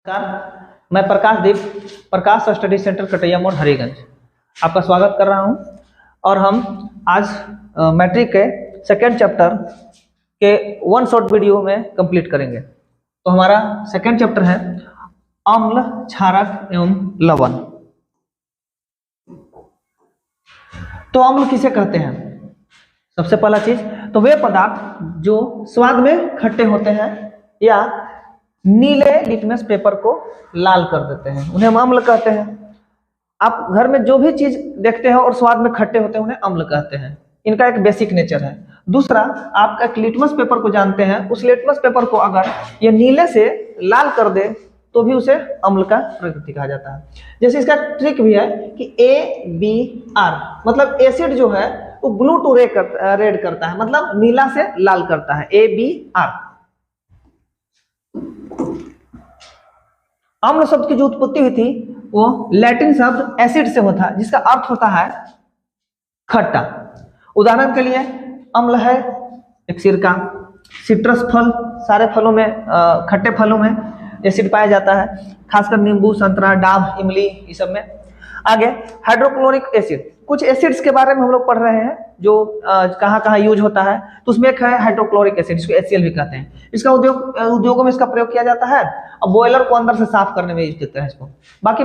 नमस्कार, मैं प्रकाशदीप प्रकाश study centre Kataiya मोड़ हरिगंज आपका स्वागत कर रहा हूं। और हम आज मैट्रिक के सेकेंड चैप्टर के वन शॉर्ट वीडियो में कंप्लीट करेंगे। तो हमारा सेकेंड चैप्टर है अम्ल, क्षारक एवं लवण। तो अम्ल किसे कहते हैं? सबसे पहला चीज तो वे पदार्थ जो स्वाद में खट्टे होते हैं या नीले लिटमस पेपर को लाल कर देते हैं, उन्हें हम अम्ल कहते हैं। आप घर में जो भी चीज देखते हैं और स्वाद में खट्टे होते हैं उन्हें अम्ल कहते हैं। इनका एक बेसिक नेचर है। दूसरा, आप एक लिटमस पेपर को जानते हैं, उस लिटमस पेपर को अगर ये नीले से लाल कर दे तो भी उसे अम्ल का प्रकृति कहा जाता है। जैसे इसका ट्रिक भी है कि ABR मतलब एसिड जो है वो ब्लू टू रेड करता है, मतलब नीला से लाल करता है, ABR। अम्ल शब्द की जो उत्पत्ति हुई थी वो लैटिन शब्द एसिड से होता है, जिसका अर्थ होता है खट्टा। उदाहरण के लिए अम्ल है एक सिरका, सिट्रस फल, सारे फलों में खट्टे फलों में एसिड पाया जाता है, खासकर नींबू, संतरा, डाब, इमली, ये सब में। आगे हाइड्रोक्लोरिक एसिड, कुछ एसिड्स के बारे में हम लोग पढ़ रहे हैं जो कहाँ कहाँ यूज होता है। तो उसमें एक है हाइड्रोक्लोरिक एसिड, इसको HCl भी कहते हैं। इसका उद्योगों में इसका प्रयोग किया जाता है और बॉयलर को अंदर से साफ करने में यूज करते हैं इसको। बाकी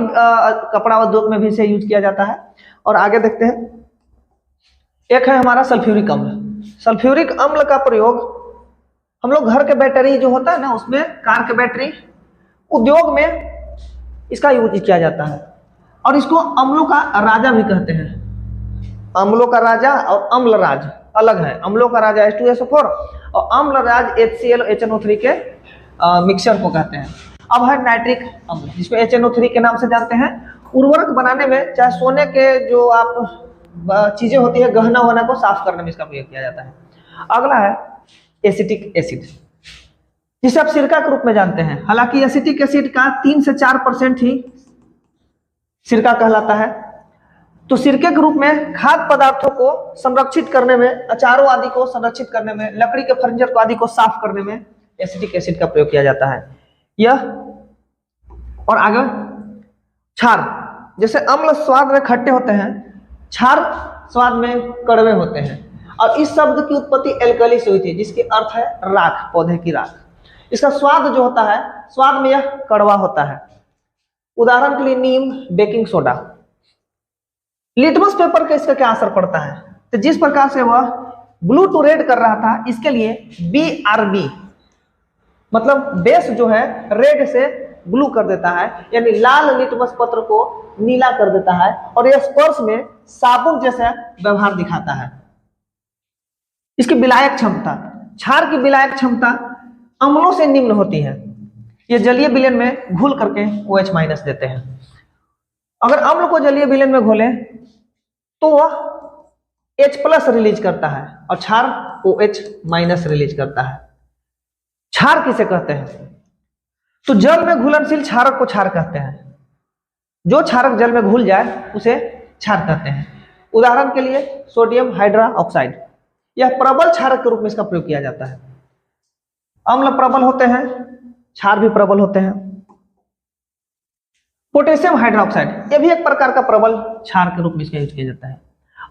कपड़ा उद्योग में भी इसे यूज किया जाता है। और आगे देखते हैं, एक है हमारा सल्फ्यूरिक अम्ल। सल्फ्यूरिक अम्ल का प्रयोग हम लोग घर के बैटरी जो होता है ना, उसमें कार के बैटरी उद्योग में इसका यूज किया जाता है। और इसको अम्लों का राजा भी कहते हैं। अम्लों का राजा और अम्ल राज अलग है। अम्लों का राजा H2SO4 और अम्ल राज HCl HNO3 के मिक्सचर को कहते हैं। अब है नाइट्रिक अम्ल, जिसको HNO3 के नाम से जानते हैं। उर्वरक बनाने में, चाहे सोने के जो आप चीजें होती है, गहना वहना को साफ करने में इसका प्रयोग किया जाता है। अगला है एसिटिक एसिड, जिसे आप सिरका के रूप में जानते हैं। हालांकि एसिटिक एसिड का 3 से 4% ही सिरका कहलाता है। तो सिरके के रूप में खाद्य पदार्थों को संरक्षित करने में, अचारों आदि को संरक्षित करने में, लकड़ी के फर्नीचर को आदि को साफ करने में एसिटिक एसिड का प्रयोग किया जाता है यह। और आगे क्षार, जैसे अम्ल स्वाद में खट्टे होते हैं, क्षार स्वाद में कड़वे होते हैं। और इस शब्द की उत्पत्ति एल्कली से हुई थी, जिसकी अर्थ है राख, पौधे की राख। इसका स्वाद जो होता है, स्वाद में यह कड़वा होता है। उदाहरण के लिए नीम, बेकिंग सोडा। लिटमस पेपर का इसका क्या असर पड़ता है? तो जिस प्रकार से वह ब्लू टू रेड कर रहा था, इसके लिए BRB मतलब बेस जो है रेड से ब्लू कर देता है, यानी लाल लिटमस पत्र को नीला कर देता है। और यह स्पर्श में साबुन जैसा व्यवहार दिखाता है। इसकी विलायक क्षमता, क्षार की विलायक क्षमता अम्लों से निम्न होती है। ये जलीय विलयन में घुल करके OH- देते हैं। अगर अम्ल को जलीय विलयन में घोले तो वह H+ रिलीज करता है और क्षार OH- रिलीज करता है। क्षार किसे कहते हैं? तो जल में घुलनशील क्षारक को क्षार कहते हैं। जो क्षारक जल में घुल जाए उसे क्षार कहते हैं। उदाहरण के लिए सोडियम हाइड्रोक्साइड, यह प्रबल क्षारक के रूप में इसका प्रयोग किया जाता है। अम्ल प्रबल होते हैं, क्षार भी प्रबल होते हैं। पोटेशियम हाइड्रोक्साइड, यह भी एक प्रकार का प्रबल क्षार के रूप में इसका यूज किया जाता है।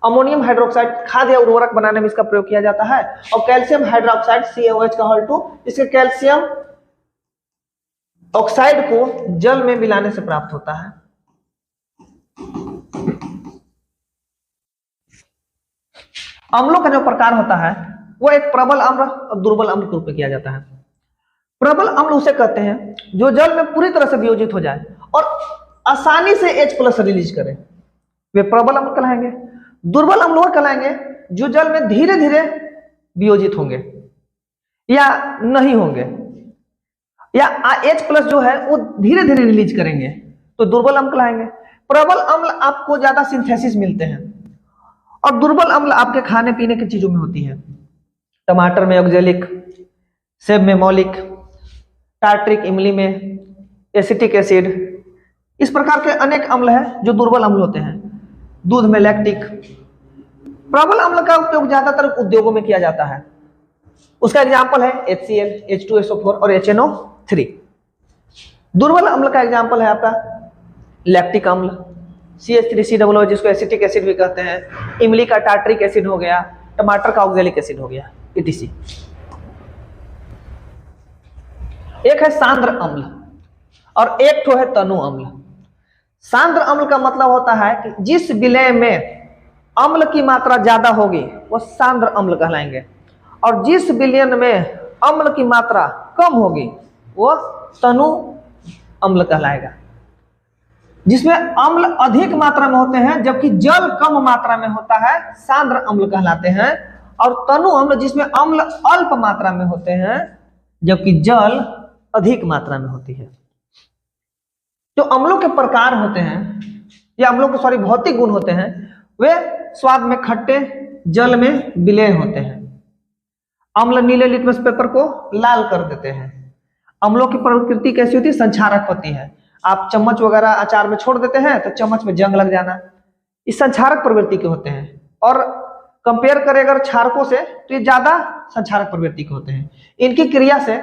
अमोनियम हाइड्रोक्साइड खाद्य या उर्वरक बनाने में इसका प्रयोग किया जाता है। और कैल्शियम हाइड्रोक्साइड CaOH2, इसके कैल्शियम ऑक्साइड को जल में मिलाने से प्राप्त होता है। अम्लों का जो प्रकार होता है वो एक प्रबल अम्ल और दुर्बल अम्ल के रूप में किया जाता है। प्रबल अम्ल उसे कहते हैं जो जल में पूरी तरह से वियोजित हो जाए और आसानी से H+ रिलीज करे, वे प्रबल अम्ल कहलाएंगे। दुर्बल अम्ल वो कहलाएंगे जो जल में धीरे धीरे वियोजित होंगे या नहीं होंगे, या H+ जो है वो धीरे धीरे रिलीज करेंगे, तो दुर्बल अम्ल कहलाएंगे। प्रबल अम्ल आपको ज्यादा सिंथेसिस मिलते हैं और दुर्बल अम्ल आपके खाने पीने की चीजों में होती है। टमाटर में ऑक्जेलिक, सेब में मौलिक, टार्ट्रिक इमली में एसिटिक एसिड, इस प्रकार के अनेक अम्ल हैं जो दुर्बल अम्ल होते हैं। दूध में लैक्टिक। प्रबल अम्ल का उपयोग ज्यादातर उद्योगों में किया जाता है। उसका एग्जाम्पल है HCl, H2SO4 और HNO3। दुर्बल अम्ल का एग्जाम्पल है आपका लैक्टिक अम्ल, CH3COO जिसको एसिटिक एसिड भी कहते हैं, इमली का टार्ट्रिक एसिड हो गया, टमाटर का ऑक्जेलिक एसिड हो गया, etc। एक है सांद्र अम्ल और एक तो है तनु अम्ल। सांद्र अम्ल का मतलब होता है कि जिस विलय में अम्ल की मात्रा ज्यादा होगी वो सांद्र अम्ल कहलाएंगे, और जिस विलयन में अम्ल की मात्रा कम होगी वो तनु अम्ल कहलाएगा। जिसमें अम्ल अधिक मात्रा में होते हैं जबकि जल कम मात्रा में होता है सांद्र अम्ल कहलाते हैं, और तनु अम्ल जिसमें अम्ल अल्प मात्रा में होते हैं जबकि जल अधिक मात्रा में होती है। जो अम्लों के प्रकार होते हैं या अम्लों के भौतिक गुण होते हैं वे स्वाद में खट्टे, जल में विलेय होते हैं। अम्ल नीले लिटमस पेपर को लाल कर देते हैं। अम्लों की प्रकृति कैसी होती है? संक्षारक होती है। आप चम्मच वगैरह अचार में छोड़ देते हैं तो चम्मच में जंग लग जाना, इस संक्षारक प्रवृत्ति के होते हैं। और कंपेयर करें अगर क्षारकों से तो ये ज्यादा संक्षारक प्रवृत्ति के होते हैं। इनकी क्रिया से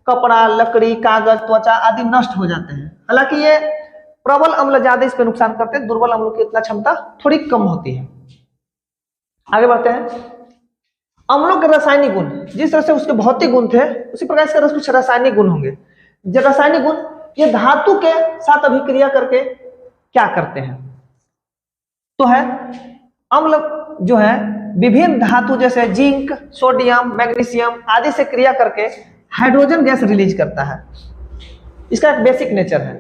कपड़ा, लकड़ी, कागज, त्वचा आदि नष्ट हो जाते हैं। हालांकि ये प्रबल अम्ल ज्यादा इस पे नुकसान करते हैं, दुर्बल अम्लों की इतना क्षमता थोड़ी कम होती है। आगे बढ़ते हैं। अम्लों के रासायनिक गुण, जिस तरह से उसके भौतिक गुण थे उसी प्रकार से कुछ रासायनिक गुण होंगे। जो रासायनिक गुण ये धातु के साथ अभिक्रिया करके क्या करते हैं? तो है अम्ल जो है विभिन्न धातु जैसे जिंक, सोडियम, मैग्नीशियम आदि से क्रिया करके हाइड्रोजन गैस रिलीज करता है। इसका एक बेसिक नेचर है।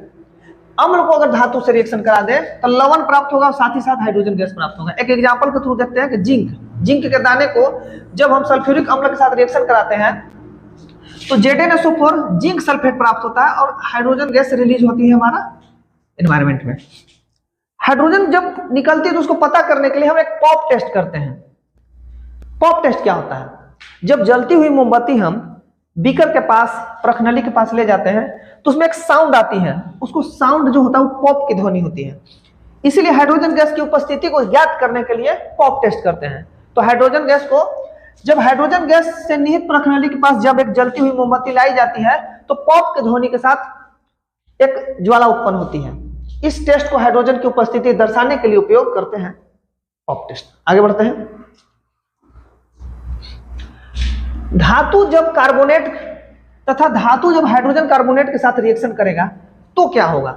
अम्ल को अगर धातु से रिएक्शन करा दे तो लवण प्राप्त होगा और साथ ही साथ हाइड्रोजन गैस प्राप्त होगा। एक एग्जांपल के थ्रू देखते हैं कि जिंक के दाने को जब हम सल्फ्यूरिक अम्ल के साथ रिएक्शन कराते हैं तो ZnSO4 जिंक सल्फेट प्राप्त होता है और हाइड्रोजन गैस रिलीज होती है हमारा एनवायरमेंट में। हाइड्रोजन जब निकलती है तो उसको पता करने के लिए हम एक पॉप टेस्ट करते हैं। पॉप टेस्ट क्या होता है? जब जलती हुई मोमबत्ती हम बीकर के पास, प्रखनली के पास ले जाते हैं तो उसमें एक साउंड आती है, उसको साउंड जो होता है वो पॉप की ध्वनि होती है। इसीलिए हाइड्रोजन गैस की उपस्थिति को ज्ञात करने के लिए पॉप टेस्ट करते हैं। तो हाइड्रोजन गैस को जब हाइड्रोजन गैस से निहित प्रखनली के पास जब एक जलती हुई मोमबत्ती लाई जाती है तो पॉप की ध्वनि के साथ एक ज्वाला उत्पन्न होती है। इस टेस्ट को हाइड्रोजन की उपस्थिति दर्शाने के लिए उपयोग करते हैं, पॉप टेस्ट। आगे बढ़ते हैं। धातु जब कार्बोनेट तथा धातु जब हाइड्रोजन कार्बोनेट के साथ रिएक्शन करेगा तो क्या होगा?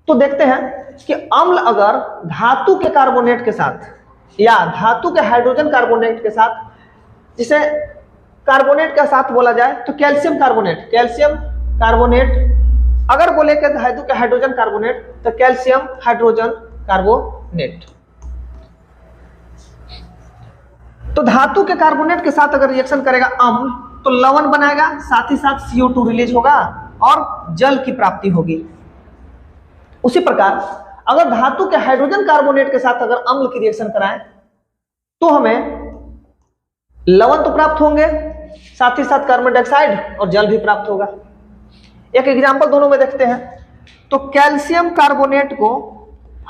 तो देखते हैं कि अम्ल अगर धातु के कार्बोनेट के साथ या धातु के हाइड्रोजन कार्बोनेट के साथ, जिसे कार्बोनेट का साथ बोला जाए तो कैल्शियम कार्बोनेट, अगर बोले कि धातु के हाइड्रोजन कार्बोनेट तो कैल्शियम हाइड्रोजन कार्बोनेट। तो धातु के कार्बोनेट के साथ अगर रिएक्शन करेगा अम्ल तो लवण बनाएगा, साथ ही साथ CO2 रिलीज होगा और जल की प्राप्ति होगी। उसी प्रकार अगर धातु के हाइड्रोजन कार्बोनेट के साथ अगर अम्ल की रिएक्शन कराएं तो हमें लवण तो प्राप्त होंगे, साथ ही साथ कार्बन डाइऑक्साइड और जल भी प्राप्त होगा। एक एग्जांपल दोनों में देखते हैं। तो कैल्शियम कार्बोनेट को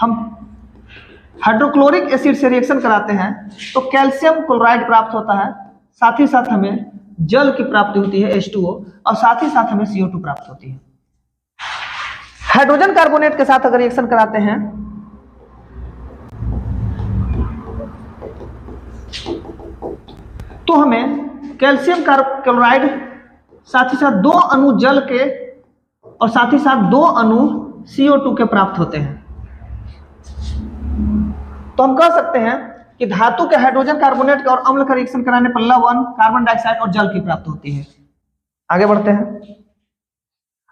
हम हाइड्रोक्लोरिक एसिड से रिएक्शन कराते हैं तो कैल्शियम क्लोराइड प्राप्त होता है, साथ ही साथ हमें जल की प्राप्ति होती है H2O, और साथ ही साथ हमें CO2 प्राप्त होती है। हाइड्रोजन कार्बोनेट के साथ अगर रिएक्शन कराते हैं तो हमें कैल्शियम क्लोराइड, साथ ही साथ 2 अणु जल के और साथ ही साथ 2 अणु CO2 के प्राप्त होते हैं। तो हम कह सकते हैं कि धातु के हाइड्रोजन कार्बोनेट का और अम्ल का रिएक्शन कराने पर लवण, कार्बन डाइऑक्साइड और जल की प्राप्ति होती है। आगे बढ़ते हैं।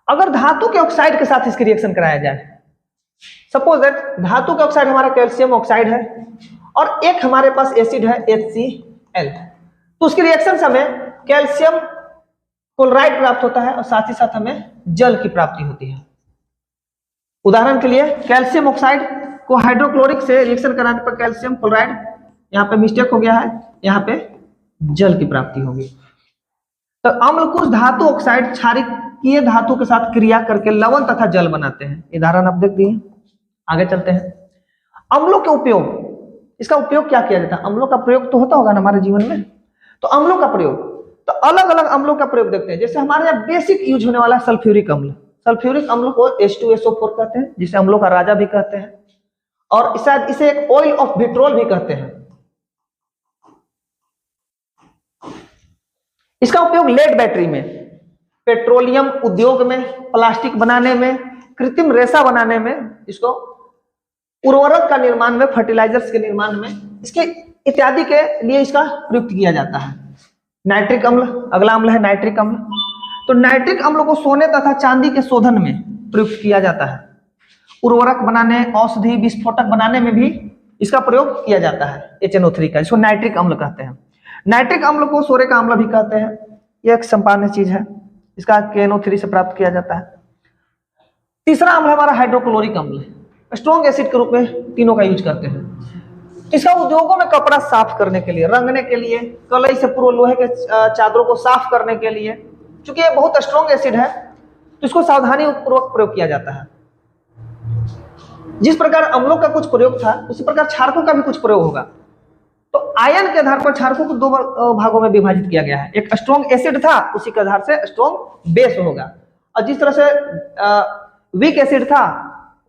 अगर धातु के ऑक्साइड के साथ इसकी रिएक्शन कराया जाए, सपोज दैट धातु का ऑक्साइड हमारा कैल्शियम ऑक्साइड है और एक हमारे पास एसिड है HCl, तो उसकी रिएक्शन से हमें कैल्शियम क्लोराइड प्राप्त होता है और साथ ही साथ हमें जल की प्राप्ति होती है। उदाहरण के लिए कैल्शियम ऑक्साइड को हाइड्रोक्लोरिक से रिएक्शन कराने पर कैल्शियम क्लोराइड, यहाँ पे मिस्टेक हो गया है, यहाँ पे जल की प्राप्ति होगी। तो अम्ल कुछ धातु ऑक्साइड क्षारकीय धातु के साथ क्रिया करके लवण तथा जल बनाते हैं। उदाहरण आप देख दिए। आगे चलते हैं। अम्लों के उपयोग, इसका उपयोग क्या किया जाता है? अम्लों का प्रयोग तो होता होगा ना हमारे जीवन में। तो अम्लों का प्रयोग, तो अलग अलग अम्लों का प्रयोग देखते हैं। जैसे हमारे यहाँ बेसिक यूज होने वाला सल्फ्यूरिक अम्ल। सल्फ्यूरिक अम्ल को H2SO4 कहते हैं, जिसे अम्लों का राजा भी कहते हैं, और शायद इसे एक ऑयल ऑफ विट्रोल भी कहते हैं। इसका उपयोग लेड बैटरी में, पेट्रोलियम उद्योग में, प्लास्टिक बनाने में, कृत्रिम रेशा बनाने में, इसको उर्वरक का निर्माण में, फर्टिलाइजर्स के निर्माण में, इसके इत्यादि के लिए इसका प्रयुक्त किया जाता है। नाइट्रिक अम्ल, अगला अम्ल है नाइट्रिक अम्ल। तो नाइट्रिक अम्ल को सोने तथा चांदी के शोधन में प्रयुक्त किया जाता है। उर्वरक बनाने, औषधि, विस्फोटक बनाने में भी इसका प्रयोग किया जाता है, HNO3 का, इसको नाइट्रिक अम्ल कहते हैं। नाइट्रिक अम्ल को सोरे का अम्ल भी कहते हैं। यह एक संपाद्य चीज है, इसका KNO3 से प्राप्त किया जाता है। तीसरा अम्ल हमारा हाइड्रोक्लोरिक अम्ल, स्ट्रॉन्ग एसिड के रूप में तीनों का यूज करते हैं। इसका उद्योगों में कपड़ा साफ करने के लिए, रंगने के लिए, कलई से पूर्व लोहे के चादरों को साफ करने के लिए, चूंकि ये बहुत स्ट्रॉन्ग एसिड है तो इसको सावधानी पूर्वक प्रयोग किया जाता है। जिस प्रकार अम्लों का कुछ प्रयोग था, उसी प्रकार क्षारकों का भी कुछ प्रयोग होगा। तो आयन के आधार पर क्षारकों को दो भागों में विभाजित किया गया है। एक स्ट्रॉन्ग एसिड था, उसी के आधार से स्ट्रॉन्ग बेस होगा, और जिस तरह से वीक एसिड था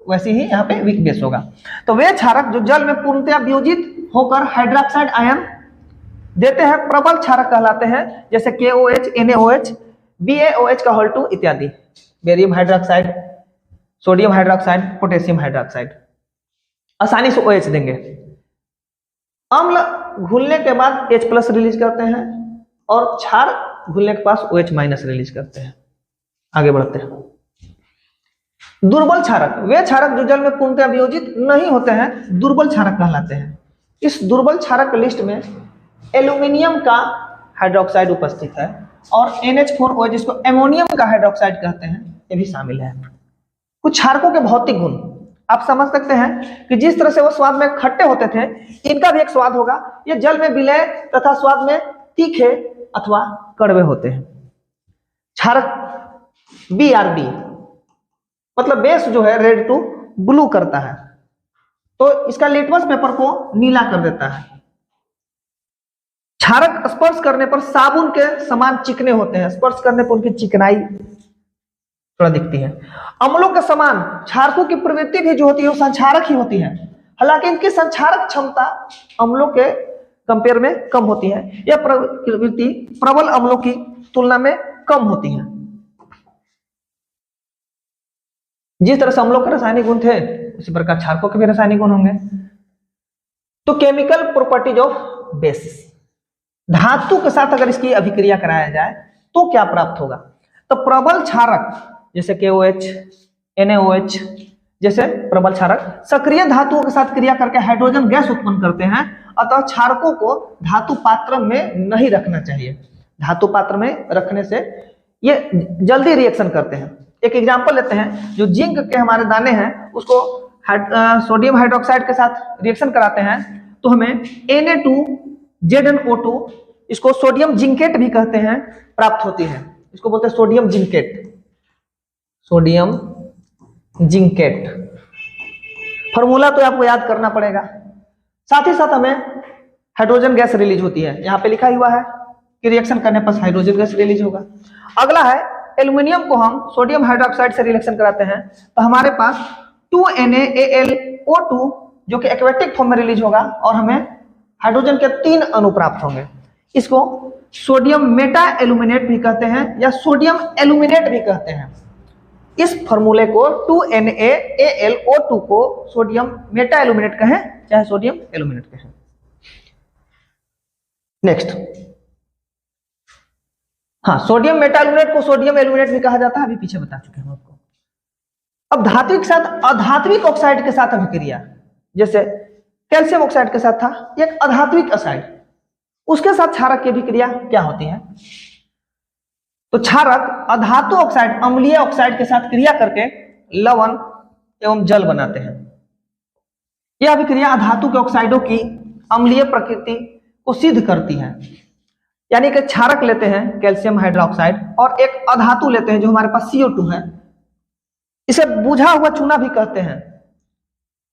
वैसे ही यहाँ पे वीक बेस होगा। तो वे क्षारक जो जल में पूर्णतया वियोजित होकर हाइड्रोक्साइड आयन देते हैं, प्रबल क्षारक कहलाते हैं, जैसे KOH, NaOH, BaOH का होल 2 इत्यादि, barium hydroxide, sodium hydroxide, potassium hydroxide, आसानी से OH देंगे। अम्ल घुलने के बाद H+ रिलीज करते हैं, और क्षार घुलने के पास OH- रिलीज करते हैं। आगे बढ़ते हैं। दुर्बल क्षारक, वे क्षारक जो जल में पूर्णतः वियोजित नहीं होते हैं, दुर्बल क्षारक कहलाते हैं। इस दुर्बल क्षारक लिस्ट में एल्यूमिनियम का हाइड्रोक्साइड उपस्थित है, और NH4OH, जिसको एमोनियम का हाइड्रोक्साइड कहते हैं, ये भी शामिल है। कुछ क्षारकों के भौतिक गुण आप समझ सकते हैं कि जिस तरह से वो स्वाद में खट्टे होते थे, इनका भी एक स्वाद होगा। ये जल में विलय तथा स्वाद में तीखे अथवा कड़वे होते हैं। क्षारक BRB, मतलब बेस जो है रेड टू ब्लू करता है, तो इसका लिटमस पेपर को नीला कर देता है। क्षारक स्पर्श करने पर साबुन के समान चिकने होते हैं, स्पर्श करने पर उनकी चिकनाई थोड़ा दिखती है। अम्लों के समान क्षारकों की प्रवृत्ति भी जो होती है वो संक्षारक ही होती है, हालांकि इनकी संक्षारक क्षमता अम्लों के कंपेयर में कम होती है। यह प्रवृत्ति प्रबल अम्लों की तुलना में कम होती है। जिस तरह से अम्लों के रासायनिक गुण थे, उसी प्रकार क्षारकों के भी रासायनिक गुण होंगे। तो केमिकल प्रॉपर्टीज ऑफ बेस, धातु के साथ अगर इसकी अभिक्रिया कराया जाए तो क्या प्राप्त होगा? तो प्रबल क्षारक जैसे KOH, NaOH जैसे प्रबल क्षारक सक्रिय धातुओं के साथ क्रिया करके हाइड्रोजन गैस उत्पन्न करते हैं, अतः क्षारकों को धातु पात्र में नहीं रखना चाहिए। धातु पात्र में रखने से ये जल्दी रिएक्शन करते हैं। एक एग्जांपल लेते हैं, जो जिंक के हमारे दाने हैं उसको सोडियम हाइड्रोक्साइड के साथ रिएक्शन कराते हैं, तो हमें Na2ZnO2, इसको सोडियम जिंकेट भी कहते हैं, प्राप्त होती है। इसको बोलते हैं sodium zincate. Sodium zincate formula तो आपको याद करना पड़ेगा। साथ ही साथ हमें हाइड्रोजन गैस रिलीज होती है, यहाँ पे लिखा हुआ है कि रिएक्शन करने पर हाइड्रोजन गैस रिलीज होगा। अगला है एल्यूमिनियम को हम सोडियम हाइड्रोक्साइड से रिएक्शन कराते हैं, तो हमारे पास 2NaAlO2 जो कि एक्वेटिक फॉर्म में रिलीज होगा, और हमें हाइड्रोजन के 3 अणु प्राप्त होंगे। इसको सोडियम मेटा एल्यूमिनेट भी कहते हैं, या सोडियम एल्यूमिनेट भी कहते हैं। इस फॉर्मूले को 2NaAlO2 को सोडियम मेटा एल्यूमिनेट कहें, चाहे सोडियम एल्यूमिनेट कहें। नेक्स्ट, हाँ, सोडियम मेटा एल्यूमिनेट को सोडियम एल्यूमिनेट भी कहा जाता है, अभी पीछे बता चुके हैं आपको। अब धात्विक के साथ अधात्विक ऑक्साइड के साथ अभिक्रिया, जैसे कैल्शियम ऑक्साइड के साथ था एक अधात्विक ऑक्साइड, उसके साथ क्षारक की अभिक्रिया क्या होती है? तो क्षारक अधातु ऑक्साइड अम्लीय ऑक्साइड के साथ क्रिया करके लवण एवं जल बनाते हैं। यह अभिक्रिया अधातु के ऑक्साइडों की अम्लीय प्रकृति को सिद्ध करती है। यानी कि क्षारक लेते हैं कैल्शियम हाइड्रोक्साइड, और एक अधातु लेते हैं जो हमारे पास CO2 है, इसे बुझा हुआ चूना भी कहते हैं,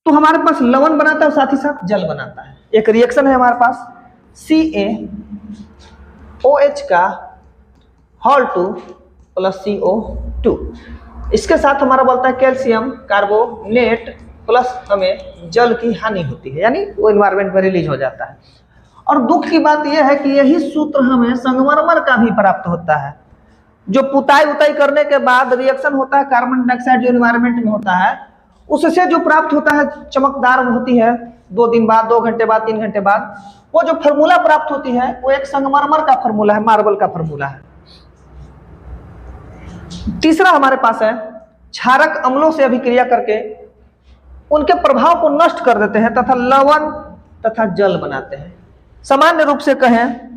तो हमारे पास लवण बनाता है और साथ ही साथ जल बनाता है। एक रिएक्शन है हमारे पास CaOH का होल 2 प्लस CO2, इसके साथ हमारा बोलता है कैल्शियम कार्बोनेट प्लस हमें जल की हानि होती है, यानी वो एनवायरमेंट में रिलीज हो जाता है। और दुख की बात यह है कि यही सूत्र हमें संगमरमर का भी प्राप्त होता है। जो पुताई उताई करने के बाद रिएक्शन होता है कार्बन डाइऑक्साइड जो एनवायरमेंट में होता है, उससे जो प्राप्त होता है चमकदार होती है 2 दिन बाद, 2 घंटे बाद, 3 घंटे बाद, वो जो फार्मूला प्राप्त होती है वो एक संगमरमर का फार्मूला है, मार्बल का फार्मूला है। तीसरा हमारे पास है क्षारक अम्लों से अभिक्रिया करके उनके प्रभाव को नष्ट कर देते हैं तथा लवण तथा जल बनाते हैं। सामान्य रूप से कहें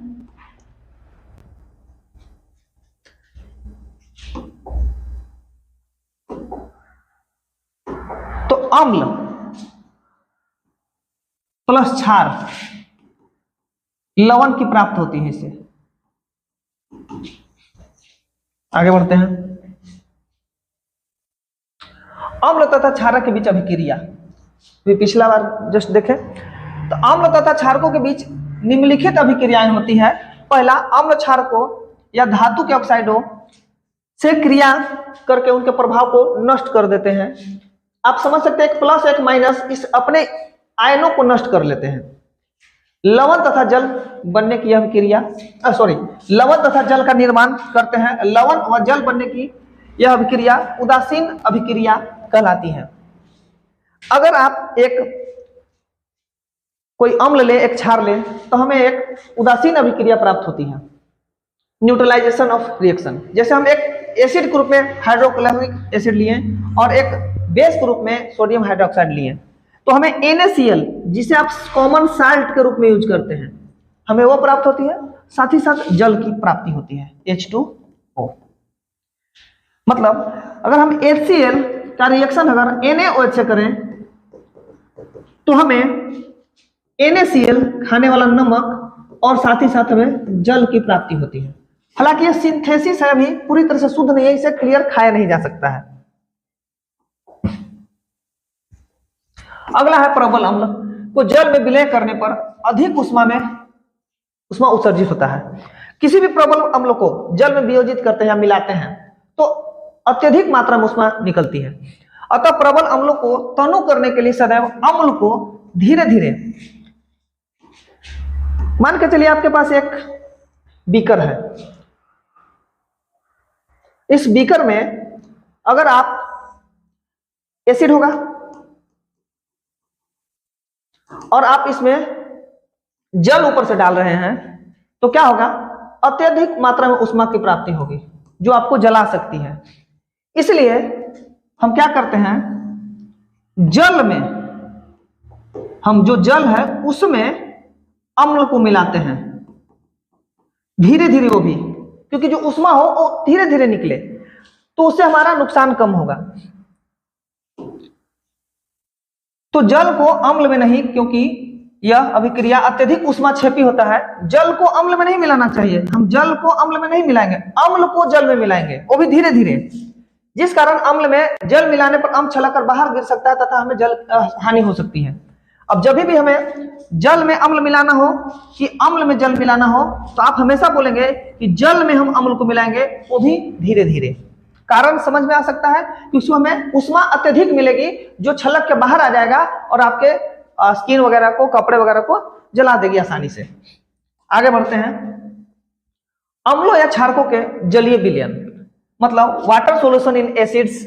तो अम्ल प्लस क्षार लवण की प्राप्त होती है। इससे आगे बढ़ते हैं। अम्ल तथा क्षारक के बीच अभिक्रिया पिछला बार जस्ट देखें तो अम्ल तथा क्षारकों के बीच निम्नलिखित अभिक्रियाएं होती है। पहला, अम्ल क्षारकों या धातु के ऑक्साइडों से क्रिया करके उनके प्रभाव को नष्ट कर देते हैं। आप समझ सकते हैं एक प्लस एक माइनस इस अपने आयनों को नष्ट कर लेते हैं। लवण तथा जल बनने की अभिक्रिया लवण तथा जल का निर्माण करते हैं। लवण व जल बनने की यह अभिक्रिया उदासीन अभिक्रिया कहलाती है। अगर आप कोई अम्ल ले एक क्षार ले तो हमें एक उदासीन अभिक्रिया प्राप्त होती है, न्यूट्रलाइजेशन ऑफ रिएक्शन। जैसे हम एक एसिड के रूप में हाइड्रोक्लोरिक एसिड लिए और एक बेस के रूप में सोडियम हाइड्रोक्साइड लिए, तो हमें NaCl जिसे आप कॉमन साल्ट के रूप में यूज करते हैं, हमें वो प्राप्त होती है। साथ ही साथ जल की प्राप्ति होती है H2O। मतलब अगर हम HCl का रिएक्शन अगर NaOH से करें तो हमें NaCl खाने वाला नमक और साथ ही साथ हमें जल की प्राप्ति होती है। हालांकि यह सिंथेसिस है, अभी पूरी तरह से शुद्ध नहीं है, इसे क्लियर खाया नहीं जा सकता है। अगला है प्रबल अम्ल को जल में विलय करने पर अधिक उष्मा उत्सर्जित होता है। किसी भी प्रबल अम्ल को जल में वियोजित करते हैं या मिलाते हैं तो अत्यधिक मात्रा में उष्मा निकलती है। अतः प्रबल अम्लों को तनु करने के लिए सदैव अम्ल को धीरे धीरे, मान के चलिए आपके पास एक बीकर है, इस बीकर में अगर आप एसिड होगा और आप इसमें जल ऊपर से डाल रहे हैं तो क्या होगा, अत्यधिक मात्रा में उष्मा की प्राप्ति होगी जो आपको जला सकती है। इसलिए हम क्या करते हैं, जल में हम जो जल है उसमें अम्ल को मिलाते हैं धीरे धीरे, वो भी क्योंकि जो उष्मा हो वो धीरे धीरे निकले तो उससे हमारा नुकसान कम होगा। तो जल को अम्ल में नहीं, क्योंकि यह अभिक्रिया अत्यधिक उष्माक्षेपी होता है, जल को अम्ल में नहीं मिलाना चाहिए। हम जल को अम्ल में नहीं मिलाएंगे, अम्ल को जल में मिलाएंगे, वो भी धीरे धीरे, जिस कारण अम्ल में जल मिलाने पर अम्ल छलककर बाहर गिर सकता है तथा हमें जल हानि हो सकती है। अब जब भी हमें जल में अम्ल मिलाना हो कि अम्ल में जल मिलाना हो तो आप हमेशा बोलेंगे कि जल में हम अम्ल को मिलाएंगे, वो भी धीरे धीरे। कारण समझ में आ सकता है कि उसमें हमें उष्मा अत्यधिक मिलेगी जो छलक के बाहर आ जाएगा और आपके स्किन वगैरह को, कपड़े वगैरह को जला देगी आसानी से। आगे बढ़ते हैं। अम्लों या क्षारकों के जलीय विलयन, मतलब वाटर सोल्यूशन इन एसिड्स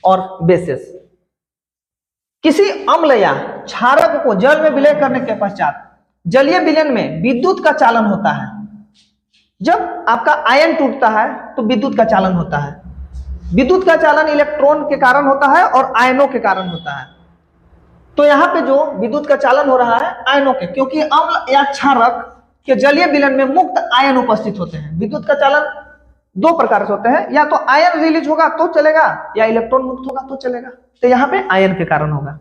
और बेसेस। किसी अम्ल या क्षारक को जल में विलय करने के पश्चात जलीय विलयन में विद्युत का चालन होता है। जब आपका आयन टूटता है तो विद्युत का चालन होता है। विद्युत का चालन इलेक्ट्रॉन के कारण होता है और आयनों के कारण होता है। तो यहाँ पे जो विद्युत का चालन हो रहा है आयनों के, क्योंकि अम्ल या क्षारक के जलीय विलयन में मुक्त आयन उपस्थित होते हैं। विद्युत का चालन 2 प्रकार से होते हैं, या तो आयन रिलीज होगा तो चलेगा या इलेक्ट्रॉन मुक्त होगा तो चलेगा। तो यहाँ पे आयन के कारण होगा।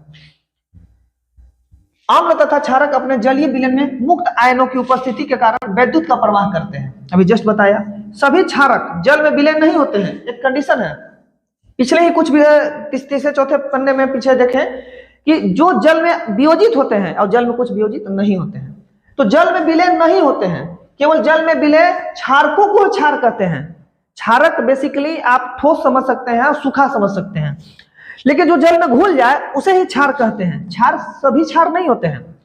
अम्ल तथा क्षारक अपने जलीय विलयन में मुक्त आयनों की उपस्थिति के कारण विद्युत का प्रवाह करते हैं। अभी जस्ट बताया, सभी क्षारक जल में विलय नहीं होते हैं, एक कंडीशन है। पिछले ही कुछ भी तीसरे चौथे पन्ने में पीछे देखें कि जो जल में वियोजित होते हैं और जल में कुछ वियोजित नहीं होते हैं। तो जल में विलय नहीं होते हैं, केवल जल में विलय क्षारकों को क्षार कहते हैं। क्षारक बेसिकली आप ठोस समझ सकते हैं और सूखा समझ सकते हैं, लेकिन जो जल में घुल जाए उसे ही क्षार कहते हैं। क्षार सभी क्षार नहीं होते हैं।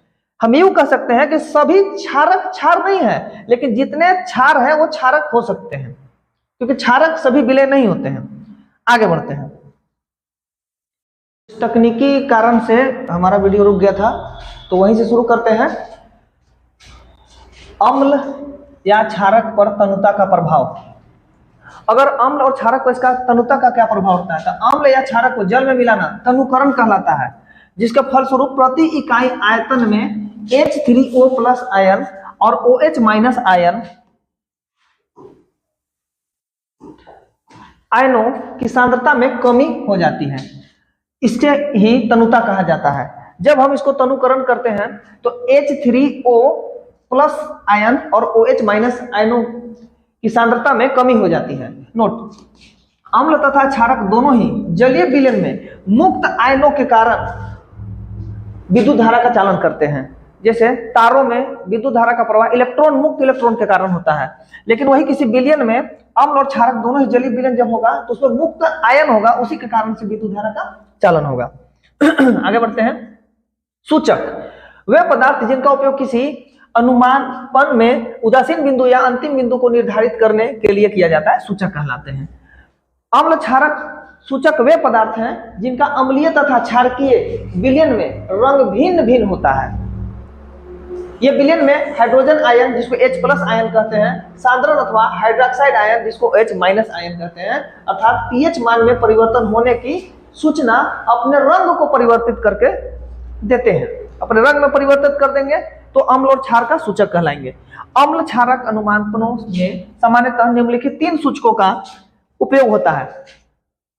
हम यूं कह सकते हैं कि सभी क्षारक क्षार नहीं है, लेकिन जितने क्षार हैं वो क्षारक हो सकते हैं, क्योंकि क्षारक सभी विलय नहीं होते हैं। आगे बढ़ते हैं। तकनीकी कारण से हमारा वीडियो रुक गया था, तो वहीं से शुरू करते हैं। अम्ल या क्षारक पर तनुता का प्रभाव। अगर अम्ल और क्षारक पर इसका तनुता का क्या प्रभाव होता है, तो अम्ल या क्षारक को जल में मिलाना तनुकरण कहलाता है, जिसके फलस्वरूप प्रति इकाई आयतन में H3O+ आयन और OH- आयनों की सांद्रता में कमी हो जाती है। इससे ही तनुता कहा जाता है। जब हम इसको तनुकरण करते हैं तो H3O+ आयन और OH- आयनों की सांद्रता में कमी हो जाती है। नोट, अम्ल तथा क्षारक दोनों ही जलीय विलयन में मुक्त आयनों के कारण विद्युत धारा का चालन करते हैं। जैसे तारों में विद्युत धारा का प्रवाह इलेक्ट्रॉन मुक्त इलेक्ट्रॉन के कारण होता है, लेकिन वही किसी विलयन में अम्ल और क्षारक दोनों ही जलीय विलयन जब होगा तो उसमें मुक्त आयन होगा, उसी के कारण से विद्युत धारा का चालन होगा। आगे बढ़ते हैं। सूचक वे पदार्थ जिनका उपयोग किसी अनुमानपन में उदासीन बिंदु या अंतिम बिंदु को निर्धारित करने के लिए किया जाता है, सूचक कहलाते हैं। अम्ल क्षारक सूचक वे पदार्थ हैं जिनका अम्लीय तथा क्षारकीय विलयन में रंग भिन्न भिन्न होता है। ये विलयन में हाइड्रोजन आयन जिसको H+ आयन कहते हैं, सांद्रण अथवा हाइड्रोक्साइड आयन जिसको H- आयन कहते हैं, अर्थात pH मान में परिवर्तन होने की सूचना अपने रंग को परिवर्तित करके देते हैं। अपने रंग में परिवर्तित कर देंगे तो अम्ल और क्षार का सूचक कहलाएंगे। अम्ल क्षारक अनुमानपनों में सामान्यतः निम्नलिखित 3 सूचकों का उपयोग होता है।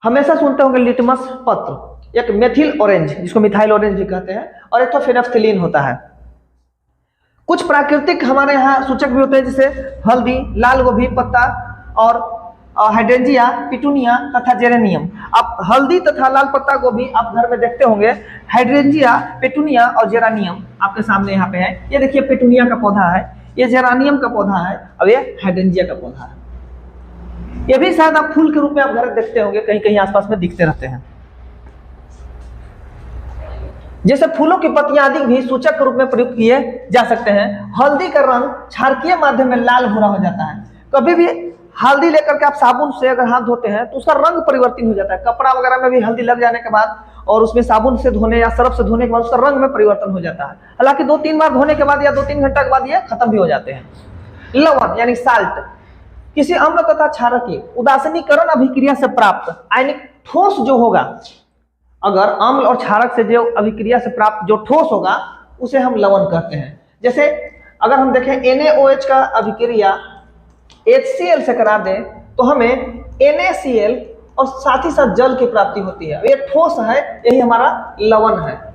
हमेशा सुनते होंगे लिटमस पत्र, एक मेथिल ऑरेंज जिसको मिथाइल ऑरेंज भी कहते हैं, और एक तो फेनोल्फथलीन होता है। कुछ प्राकृतिक हमारे यहाँ सूचक भी होते हैं, जैसे हल्दी, लाल गोभी पत्ता और हाइड्रेंजिया, पिटूनिया तथा जेरेनियम। आप हल्दी तथा लाल पत्ता गोभी आप घर में देखते होंगे, हाइड्रेंजिया, पेटूनिया और जेरानियम आपके सामने यहाँ पे है। ये देखिए पेटूनिया का पौधा है, ये जेरानियम का पौधा है और ये हाइड्रेंजिया का पौधा है। ये भी शायद आप फूल के रूप में आप घर देखते होंगे, कहीं कहीं आसपास में दिखते रहते हैं। जैसे फूलों की पत्तियां आदि भी सूचक के रूप में प्रयुक्त किए जा सकते हैं। हल्दी का रंग क्षारकीय माध्यम में लाल भूरा हो जाता है। कभी भी हल्दी लेकर के आप साबुन से अगर हाथ धोते हैं तो उसका रंग परिवर्तन हो जाता है। कपड़ा वगैरह में भी हल्दी लग जाने के बाद और उसमें साबुन से धोने या सर्फ से धोने के बाद उसका रंग में परिवर्तन हो जाता है। हालांकि 2-3 बार धोने के बाद या 2-3 घंटा के बाद ये खत्म भी हो जाते हैं। लवण यानी साल्ट किसी अम्ल तथा क्षारक की उदासीनीकरण अभिक्रिया से प्राप्त आयनिक ठोस जो होगा, अगर अम्ल और क्षारक से जो अभिक्रिया से प्राप्त जो ठोस होगा उसे हम लवण कहते हैं। जैसे अगर हम देखें NaOH का अभिक्रिया HCl से करा दें तो हमें NaCl और साथ ही साथ जल की प्राप्ति होती है। ये ठोस है, यही हमारा लवण है,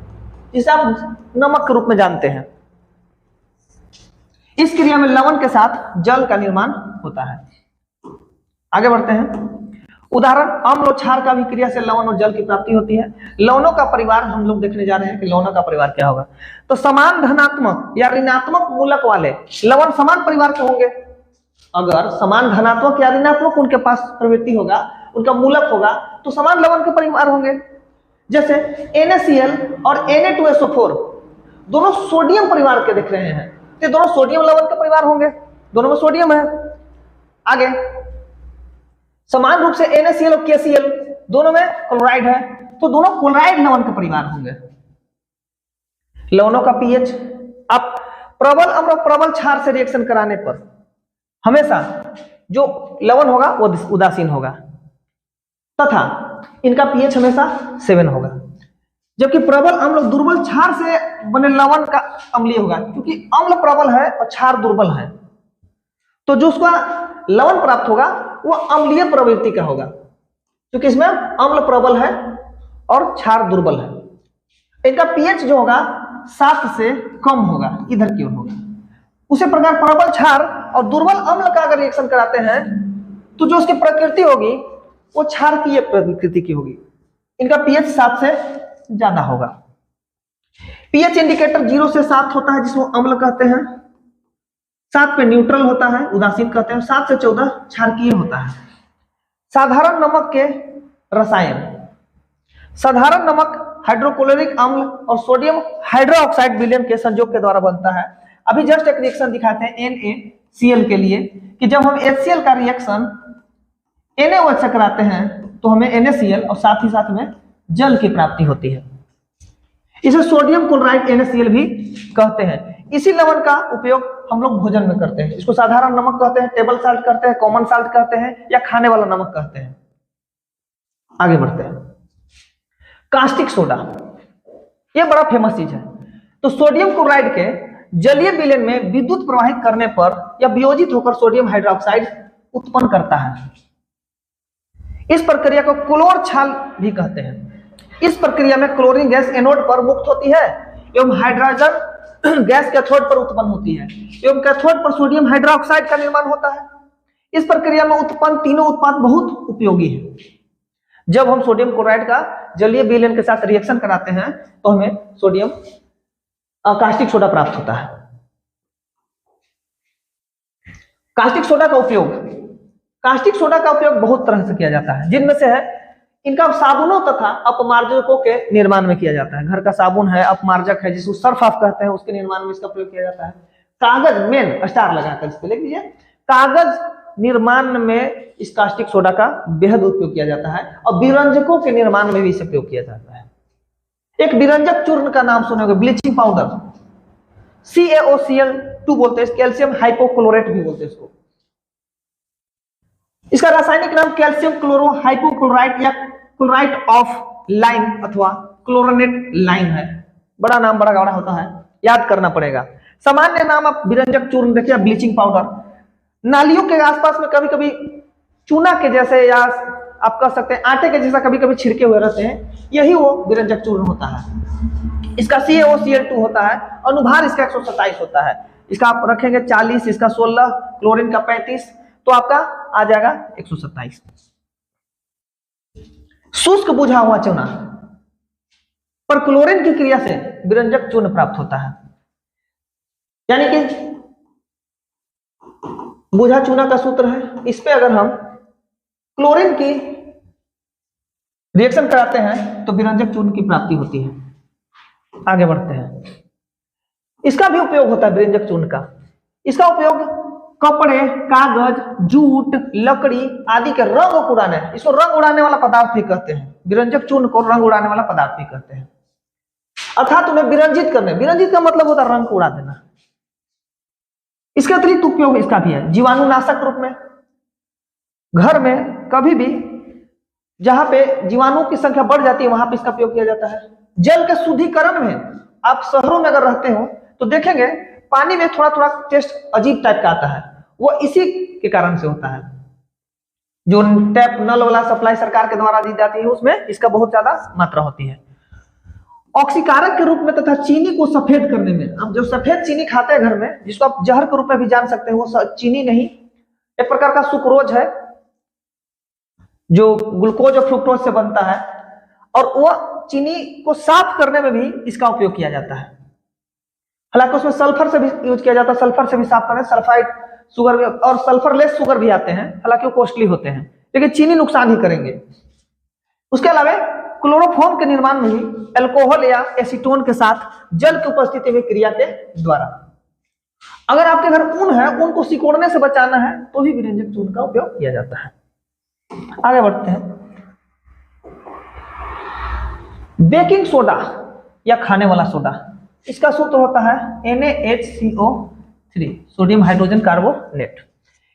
जिसे आप नमक के रूप में जानते हैं। इस क्रिया में लवण के साथ जल का निर्माण होता है। आगे बढ़ते हैं। उदाहरण, अम्ल और क्षार का भी क्रिया से लवण और जल की प्राप्ति होती है। लवणों का परिवार हम लोग देखने जा रहे हैं कि लवणों का परिवार क्या होगा। तो समान धनात्मक या ऋणात्मक मूलक वाले लवण समान परिवार के होंगे। अगर समान धनात्मक या ऋणात्मक उनके पास प्रवृत्ति होगा, उनका मूलक होगा, तो समान लवण के परिवार होंगे। जैसे NaCl और Na2SO4 दोनों सोडियम परिवार के दिख रहे हैं, तो दोनों सोडियम लवण के परिवार होंगे, दोनों में सोडियम है। आगे समान रूप से NaCl और KCl दोनों में क्लोराइड है, तो दोनों क्लोराइड लवण के परिवार होंगे। लवणों का pH, अब प्रबल अम्ल और प्रबल क्षार से रिएक्शन कराने पर हमेशा जो लवण होगा वो उदासीन होगा तथा इनका pH हमेशा 7 होगा, जबकि प्रबल अम्ल और दुर्बल क्षार से बने लवण का अम्लीय होगा। क्योंकि अम्ल प्रबल है और क्षार दुर्बल है, तो जो उसका लवण प्राप्त होगा वो अम्लीय प्रवृत्ति का होगा, क्योंकि इसमें अम्ल प्रबल है और क्षार दुर्बल है। इनका pH जो होगा 7 से कम होगा, इधर की ओर होगा। उसी प्रकार प्रबल क्षार और दुर्बल अम्ल का अगर रिएक्शन कराते हैं तो जो उसकी प्रकृति होगी वो क्षारकीय प्रकृति की होगी। इनका pH 7 से ज्यादा होगा। pH इंडिकेटर 0 से 7 होता है, जिसको अम्ल कहते हैं। 7 पे न्यूट्रल होता है, उदासीन कहते हैं। 7 से 14 क्षारकीय होता है। साधारण नमक के रसायन। साधारण नमक हाइड्रोक्लोरिक अम्ल और सोडियम हाइड्रोक्साइड विलयन के संयोग के द्वारा बनता है। अभी जस्ट एक रिएक्शन दिखाते हैं NaCl के लिए कि जब हम HCl का रिएक्शन NaOH से कराते हैं तो हमें NaCl और साथ ही साथ में जल की प्राप्ति होती है। इसे सोडियम क्लोराइड NaCl भी कहते हैं। इसी लवण का उपयोग हम लोग भोजन में करते हैं। इसको साधारण नमक कहते हैं, टेबल साल्ट कहते हैं, कॉमन साल्ट कहते हैं या खाने वाला नमक कहते हैं। आगे बढ़ते हैं। कास्टिक सोडा, यह बड़ा फेमस चीज है। तो सोडियम क्लोराइड के जलीय विलयन में विद्युत प्रवाहित करने पर यह वियोजित होकर सोडियम हाइड्रोक्साइड उत्पन्न करता है। इस प्रक्रिया को क्लोर छाल भी कहते हैं। इस प्रक्रिया में क्लोरीन गैस एनोड पर मुक्त होती है एवं हाइड्रोजन गैस कैथोड पर उत्पन्न होती है एवं कैथोड पर सोडियम हाइड्रोक्साइड का निर्माण होता है। इस प्रक्रिया में उत्पन्न तीनों उत्पाद बहुत उपयोगी है। जब हम सोडियम क्लोराइड का जलीय विलयन के साथ रिएक्शन कराते हैं तो हमें सोडियम कास्टिक सोडा प्राप्त होता है। कास्टिक सोडा का उपयोग बहुत तरह से किया जाता है, जिनमें से है इनका साबुनों तथा अपमार्जकों के निर्माण में किया जाता है। घर का साबुन है, अपमार्जक है जिसको सर्फ ऑफ कहते हैं, उसके निर्माण में इसका प्रयोग किया जाता है। कागज, मेन स्टार लगाकर इस पे लिख लीजिए, कागज निर्माण में इस कास्टिक सोडा का बेहद उपयोग किया जाता है और विरंजकों के निर्माण में भी इसे प्रयोग किया जाता है। एक विरंजक चूर्ण का नाम सुने होंगे, ब्लीचिंग पाउडर, CaOCl2 बोलते हैं, कैल्शियम हाइपोक्लोरेट भी बोलते हैं इसको। इसका रासायनिक नाम कैल्शियम क्लोरो हाइपोक्लोराइट या क्लोराइड ऑफ लाइम अथवा क्लोरोनेट लाइम है। बड़ा नाम बड़ा गाढ़ा होता है, याद करना पड़ेगा। सामान्य नाम आप विरंजक चूर्ण देखिए, ब्लीचिंग पाउडर। नालियों के आसपास में कभी कभी चूना के जैसे या आप कह सकते हैं आटे के जैसा कभी कभी छिड़के हुए रहते हैं, यही वो विरंजक चूर्ण होता है। इसका CaOCl2 होता है, अनुभार इसका 127 होता है। इसका आप रखेंगे 40, इसका 16, क्लोरीन का 35, तो आपका आ जाएगा 127। शुष्क बुझा हुआ चूना पर क्लोरीन की क्रिया से विरंजक चूर्ण प्राप्त होता है। यानी कि बुझा चूना का सूत्र है, इस पे अगर हम क्लोरीन की रिएक्शन कराते हैं तो विरंजक चूर्ण की प्राप्ति होती है। आगे बढ़ते हैं। इसका भी उपयोग होता है विरंजक चूर्ण का। इसका उपयोग कपड़े, कागज, जूट, लकड़ी आदि के रंग उड़ाने, इसको रंग उड़ाने वाला पदार्थ भी कहते हैं। विरंजक चूर्ण को रंग उड़ाने वाला पदार्थ भी कहते हैं, अर्थात उन्हें विरंजित करने। विरंजित का मतलब होता है रंग उड़ा देना। इसके अतिरिक्त उपयोग इसका भी है जीवाणुनाशक रूप में। घर में कभी भी जहां पे जीवाणु की संख्या बढ़ जाती है वहां पे इसका प्रयोग किया जाता है। जल के शुद्धिकरण में, आप शहरों में अगर रहते हो तो देखेंगे पानी में थोड़ा थोड़ा टेस्ट अजीब टाइप का आता है, वो इसी के कारण से होता है। जो टैप नल वाला सप्लाई सरकार के द्वारा दी जाती है उसमें इसका बहुत ज्यादा मात्रा होती है। ऑक्सीकारक के रूप में तथा चीनी को सफेद करने में। अब जो सफेद चीनी खाते हैं घर में, जिसको आप जहर के रूप में भी जान सकते हैं, वो चीनी नहीं, एक प्रकार का सुक्रोज है जो ग्लूकोज और फ्रुक्टोज से बनता है, और वो चीनी को साफ करने में भी इसका उपयोग किया जाता है। हालांकि उसमें सल्फर से भी यूज किया जाता है, सल्फर से भी साफ करने, सल्फाइड शुगर भी और सल्फरलेस शुगर भी आते हैं, हालांकि वो कॉस्टली होते हैं, लेकिन चीनी नुकसान ही करेंगे। उसके अलावा क्लोरोफॉर्म के निर्माण में भी अल्कोहल या एसीटोन के साथ जल की उपस्थिति में क्रिया के द्वारा। अगर आपके घर ऊन है, ऊन को सिकोड़ने से बचाना है तो भी विरंजक चूर्ण का उपयोग किया जाता है। आगे बढ़ते हैं। बेकिंग सोडा या खाने वाला सोडा, इसका सूत्र होता है NaHCO3, सोडियम हाइड्रोजन कार्बोनेट।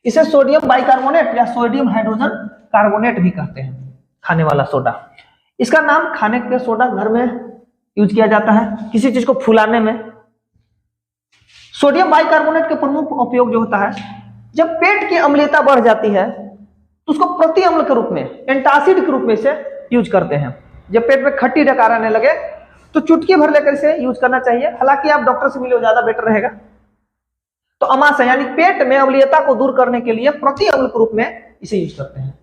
इसे सोडियम बाइकार्बोनेट या सोडियम हाइड्रोजन कार्बोनेट भी कहते हैं, खाने वाला सोडा। इसका नाम खाने के सोडा घर में यूज किया जाता है किसी चीज को फुलाने में। सोडियम बाइकार्बोनेट के प्रमुख उपयोग जो होता है, जब पेट की अम्लता बढ़ जाती है तो उसको प्रति अम्ल के रूप में, एंटासिड के रूप में इसे यूज करते हैं। जब पेट में खट्टी डकार आने लगे तो चुटकी भर लेकर इसे यूज करना चाहिए। हालांकि आप डॉक्टर से मिले ज्यादा बेटर रहेगा। तो अमाशय यानी पेट में अम्लीयता को दूर करने के लिए प्रति अम्ल के रूप में इसे यूज करते हैं।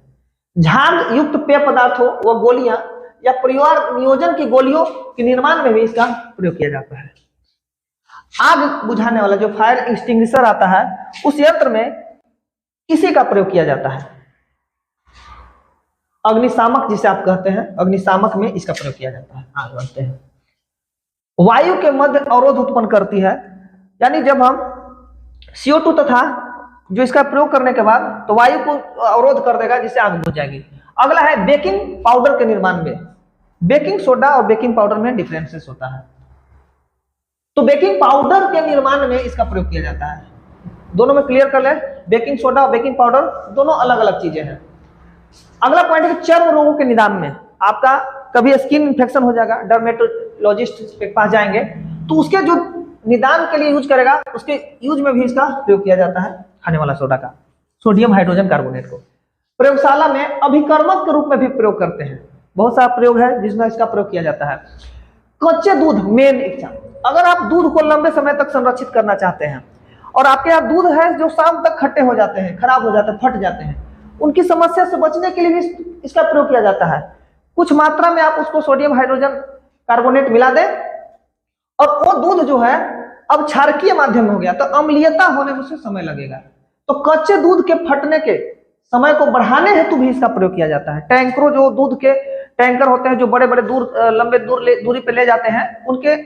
झाग युक्त पेय पदार्थ हो, वह गोलियां या परिवार नियोजन की गोलियों के निर्माण में भी इसका प्रयोग किया जाता है। आग बुझाने वाला जो फायर एक्सटिंग्विशर आता है, उस यंत्र में इसी का प्रयोग किया जाता है। अग्निशामक जिसे आप कहते हैं, अग्निशामक में इसका प्रयोग किया जाता है। आगे बढ़ते हैं। वायु के मध्य अवरोध उत्पन्न करती है, यानी जब हम CO2 तथा जो इसका प्रयोग करने के बाद तो वायु को अवरोध कर देगा जिससे आग बुझ जाएगी। अगला है बेकिंग पाउडर के निर्माण में। बेकिंग सोडा और बेकिंग पाउडर में डिफरेंसेस होता है। तो बेकिंग पाउडर के निर्माण में इसका प्रयोग किया जाता है। दोनों में क्लियर कर ले, बेकिंग सोडा और बेकिंग पाउडर दोनों अलग अलग चीजें हैं। अगला पॉइंट है चर्म रोगों के निदान में। आपका कभी स्किन इंफेक्शन हो जाएगा, डर्मेटोलॉजिस्ट के पास जाएंगे तो उसके जो निदान के लिए यूज करेगा, उसके यूज में भी इसका प्रयोग किया जाता है। खाने वाला सोडा का, सोडियम हाइड्रोजन कार्बोनेट को प्रयोगशाला में अभिकर्मक के रूप में भी प्रयोग करते हैं। बहुत सारा प्रयोग है जिसमें इसका प्रयोग किया जाता है। कच्चे दूध मेन एग्जाम, अगर आप दूध को लंबे समय तक संरक्षित करना चाहते हैं और आपके यहाँ दूध है जो शाम तक खट्टे हो जाते हैं, खराब हो जाते हैं, फट जाते हैं, उनकी समस्या से बचने के लिए भी इसका प्रयोग किया जाता है। कुछ मात्रा में आप उसको सोडियम हाइड्रोजन कार्बोनेट मिला दें और वो दूध जो है अब क्षारकीय माध्यम में हो गया तो अम्लीयता होने में उसे समय लगेगा। तो कच्चे दूध के फटने के समय को बढ़ाने हेतु भी इसका प्रयोग किया जाता है। टैंकरों, जो दूध के टैंकर होते हैं जो बड़े बड़े लंबे दूरी पे ले जाते हैं, उनके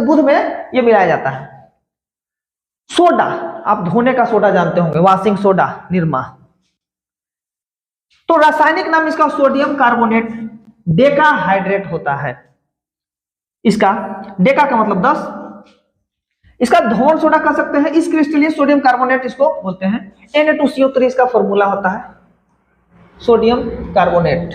दूध में ये मिलाया जाता है। सोडा, आप धोने का सोडा जानते होंगे, वॉशिंग सोडा, निरमा। तो रासायनिक नाम इसका सोडियम कार्बोनेट डेकाहाइड्रेट होता है। इसका डेका का मतलब 10, इसका धोन सोडा कह सकते हैं। इस क्रिस्टलीय सोडियम कार्बोनेट इसको बोलते हैं। Na2CO3 इसका फॉर्मूला होता है, सोडियम कार्बोनेट।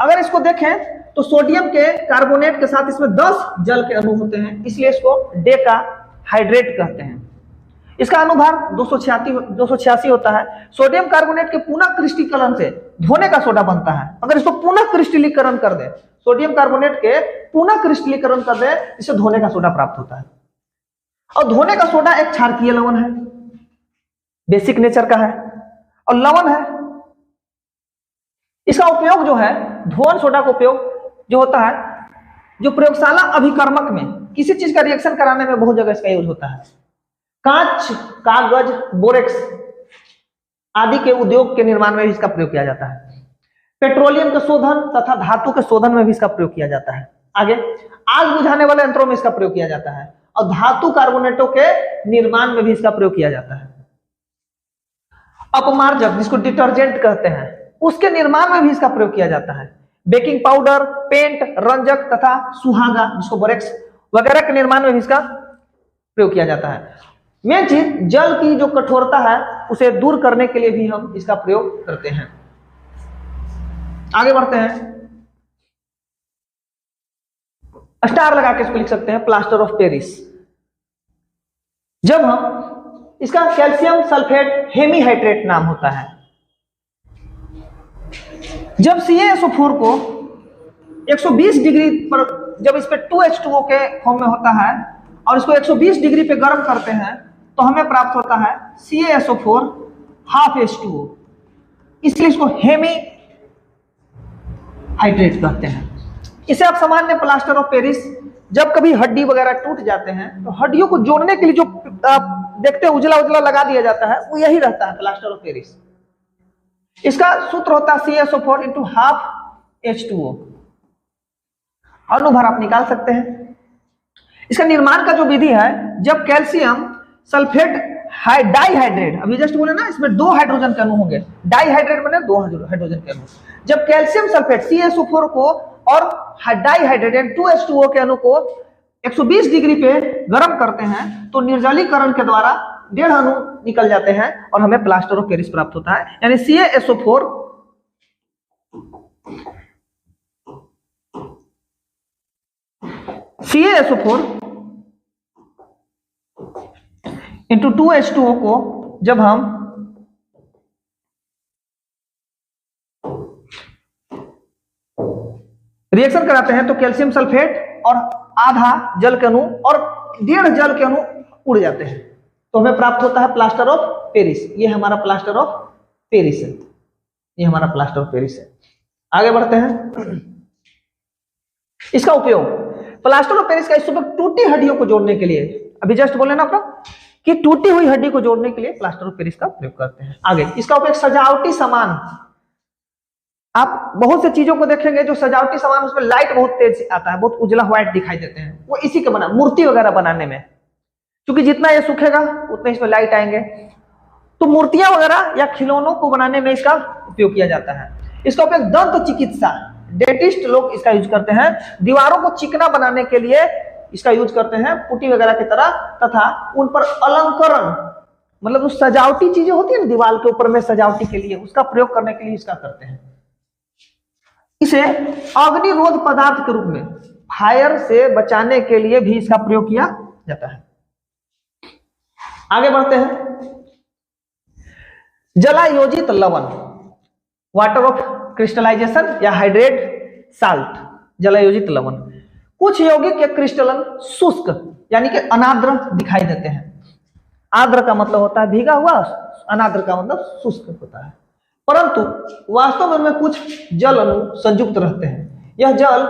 अगर इसको देखें तो सोडियम के कार्बोनेट के साथ इसमें 10 जल के अणु होते हैं, इसलिए इसको डेकाहाइड्रेट कहते हैं। इसका अनुभार 286 होता है। सोडियम कार्बोनेट के पुनः क्रिस्टलीकरण से धोने का सोडा बनता है। अगर इसको पुनः क्रिस्टलीकरण कर दे, सोडियम कार्बोनेट के पुनः क्रिस्टलीकरण कर दे, इसे धोने का सोडा प्राप्त होता है। और धोने का सोडा एक क्षारकीय लवण है, बेसिक नेचर का है और लवण है। इसका उपयोग जो है, धोन सोडा का उपयोग जो होता है, जो प्रयोगशाला अभिकर्मक में किसी चीज का रिएक्शन कराने में बहुत जगह इसका यूज होता है। कांच, कागज, बोरेक्स आदि के उद्योग के निर्माण में भी इसका प्रयोग किया जाता है। पेट्रोलियम के शोधन तथा धातु के शोधन में भी इसका प्रयोग किया जाता है। आगे आग बुझाने वाले यंत्रों में इसका प्रयोग किया जाता है और धातु कार्बोनेटों के निर्माण में भी इसका प्रयोग किया जाता है। अपमार्जक, जिसको डिटर्जेंट कहते हैं, उसके निर्माण में भी इसका प्रयोग किया जाता है। बेकिंग पाउडर, पेंट, रंजक तथा सुहागा, जिसको बोरेक्स वगैरह के निर्माण में भी इसका प्रयोग किया जाता है। मेन चीज, जल की जो कठोरता है उसे दूर करने के लिए भी हम इसका प्रयोग करते हैं। आगे बढ़ते हैं। स्टार लगा के इसको लिख सकते हैं, प्लास्टर ऑफ पेरिस। जब हम इसका कैल्शियम सल्फेट हेमीहाइड्रेट नाम होता है। जब CaSO4 को 120 डिग्री पर, जब इस पे 2H2O के फॉर्म में होता है और इसको 120 डिग्री पे गर्म करते हैं तो हमें प्राप्त होता है CaSO4 हाफ H2O, इसलिए इसको हेमी हाइड्रेट कहते हैं। इसे आप सामान्य प्लास्टर ऑफ पेरिस, जब कभी हड्डी वगैरह टूट जाते हैं तो हड्डियों को जोड़ने के लिए जो आप देखते हैं उजला उजला लगा दिया जाता है, वो यही रहता है, प्लास्टर ऑफ पेरिस। इसका सूत्र होता है CaSO4 × हाफ H2O। अनुभार आप निकाल सकते हैं। इसका निर्माण का जो विधि है, जब कैल्शियम सल्फेट डाइहाइड्रेट, अभी जस्ट बोले ना इसमें 2 हाइड्रोजन के अणु होंगे, डाइहाइड्रेट बने 2 हाइड्रोजन के अणु। जब कैल्शियम सल्फेट CaSO4 को और डाइहाइड्रेट 2H2O के अणु को 120 डिग्री पे गर्म करते हैं तो निर्जलीकरण के द्वारा 1.5 अणु निकल जाते हैं और हमें प्लास्टर ऑफ पेरिस प्राप्त होता है। यानी CaSO4 इंटू 2H2O को जब हम रिएक्शन कराते हैं तो कैल्शियम सल्फेट और आधा जल के अणु और 1.5 जल के अणु उड़ जाते हैं, तो हमें प्राप्त होता है प्लास्टर ऑफ पेरिस। ये हमारा प्लास्टर ऑफ पेरिस है, ये हमारा प्लास्टर ऑफ पेरिस है। आगे बढ़ते हैं। इसका उपयोग प्लास्टर ऑफ पेरिस का इस टूटी हड्डियों को जोड़ने के लिए, अभी जस्ट बोले ना अपना कि टूटी हुई हड्डी को जोड़ने के लिए प्लास्टर ऑफ पेरिस का प्रयोग करते हैं। आगे इसका उपयोग सजावटी सामान, आप बहुत से चीजों को देखेंगे जो सजावटी सामान उसमें लाइट बहुत तेज आता है, बहुत उजला व्हाइट दिखाई देते हैं, वो इसी के बना मूर्ति वगैरह बनाने में, क्योंकि जितना ये सूखेगा उतने इसमें लाइट आएंगे, तो मूर्तियां वगैरह या खिलौनों को बनाने में इसका उपयोग किया जाता है। इसका उपयोग दंत चिकित्सा, डेंटिस्ट लोग इसका यूज करते हैं, दीवारों को चिकना बनाने के लिए इसका यूज करते हैं पुट्टी वगैरह की तरह, तथा उन पर अलंकरण मतलब जो सजावटी चीजें होती है ना दीवार के ऊपर में सजावटी के लिए, उसका प्रयोग करने के लिए इसका करते हैं। इसे अग्निरोध पदार्थ के रूप में फायर से बचाने के लिए भी इसका प्रयोग किया जाता है। आगे बढ़ते हैं। जलायोजित लवण, वाटर ऑफ क्रिस्टलाइजेशन या हाइड्रेट साल्ट, जलायोजित लवण। कुछ यौगिक के क्रिस्टलन शुष्क यानी कि अनाद्र दिखाई देते हैं। आद्र का मतलब होता है भीगा हुआ, अनाद्र का मतलब शुष्क होता है, परंतु वास्तव में उनमें कुछ जल अणु संयुक्त रहते हैं। यह जल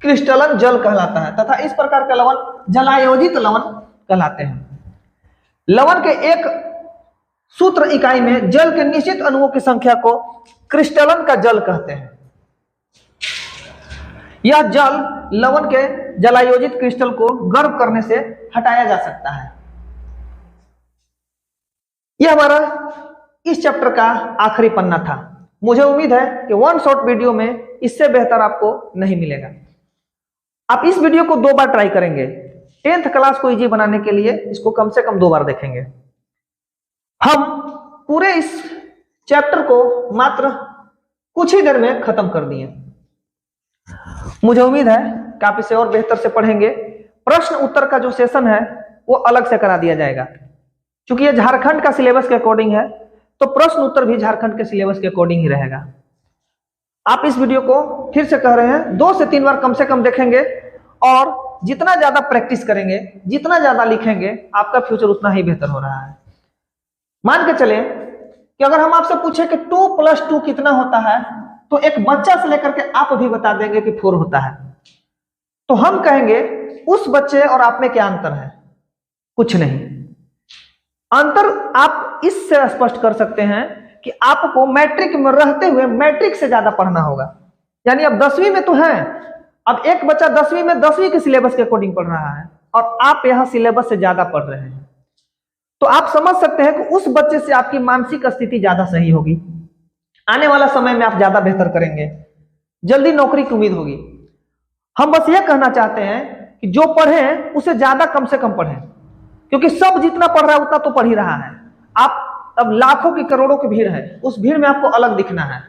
क्रिस्टलन जल कहलाता है तथा इस प्रकार के लवण जलायोजित लवण कहलाते हैं। लवण के एक सूत्र इकाई में जल के निश्चित अणुओं की संख्या को क्रिस्टलन का जल कहते हैं। यह जल लवण के जलायोजित क्रिस्टल को गर्म करने से हटाया जा सकता है। यह हमारा इस चैप्टर का आखिरी पन्ना था। मुझे उम्मीद है कि वन शॉट वीडियो में इससे बेहतर आपको नहीं मिलेगा। आप इस वीडियो को 2 बार ट्राई करेंगे। 10th क्लास को इजी बनाने के लिए इसको कम से कम 2 बार देखेंगे। हम पूरे इस चैप्टर को मात्र कुछ ही देर में खत्म कर दिए। मुझे उम्मीद है कि आप इसे और बेहतर से पढ़ेंगे। प्रश्न उत्तर का जो सेशन है वो अलग से करा दिया जाएगा, क्योंकि ये झारखंड का सिलेबस के अकॉर्डिंग है, तो प्रश्न उत्तर भी झारखंड के सिलेबस के अकॉर्डिंग ही रहेगा। आप इस वीडियो को फिर से कह रहे हैं 2 से 3 बार कम से कम देखेंगे, और जितना ज्यादा प्रैक्टिस करेंगे, जितना ज्यादा लिखेंगे, आपका फ्यूचर उतना ही बेहतर हो रहा है। मान के चले कि अगर हम आपसे पूछे कि 2 + 2 कितना होता है, तो एक बच्चा से लेकर के आप भी बता देंगे कि 4 होता है। तो हम कहेंगे उस बच्चे और आप में क्या अंतर है? कुछ नहीं। अंतर आप इससे स्पष्ट कर सकते हैं कि आपको मैट्रिक में रहते हुए मैट्रिक से ज्यादा पढ़ना होगा। यानी अब 10वीं में तो है, अब एक बच्चा 10वीं में 10वीं के सिलेबस के अकॉर्डिंग पढ़ रहा है, और आप यहां सिलेबस से ज्यादा पढ़ रहे हैं, तो आप समझ सकते हैं कि उस बच्चे से आपकी मानसिक स्थिति ज्यादा सही होगी। आने वाला समय में आप ज्यादा बेहतर करेंगे, जल्दी नौकरी की उम्मीद होगी। हम बस यह कहना चाहते हैं कि जो पढ़े उसे ज्यादा कम से कम पढ़ें, क्योंकि सब जितना पढ़ रहा है उतना तो पढ़ ही रहा है। आप अब लाखों की करोड़ों की भीड़ है, उस भीड़ में आपको अलग दिखना है,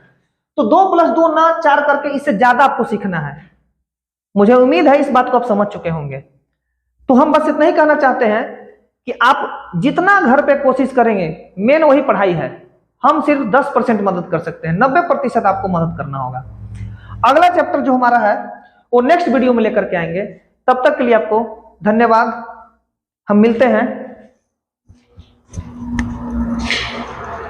तो 2 + 2 ना 4 करके इससे ज्यादा आपको सीखना है। मुझे उम्मीद है इस बात को आप समझ चुके होंगे। तो हम बस इतना ही कहना चाहते हैं कि आप जितना घर पे कोशिश करेंगे, मेन वही पढ़ाई है। हम सिर्फ 10% मदद कर सकते हैं, 90% आपको मदद करना होगा। अगला चैप्टर जो हमारा है वो नेक्स्ट वीडियो में लेकर के आएंगे। तब तक के लिए आपको धन्यवाद। हम मिलते हैं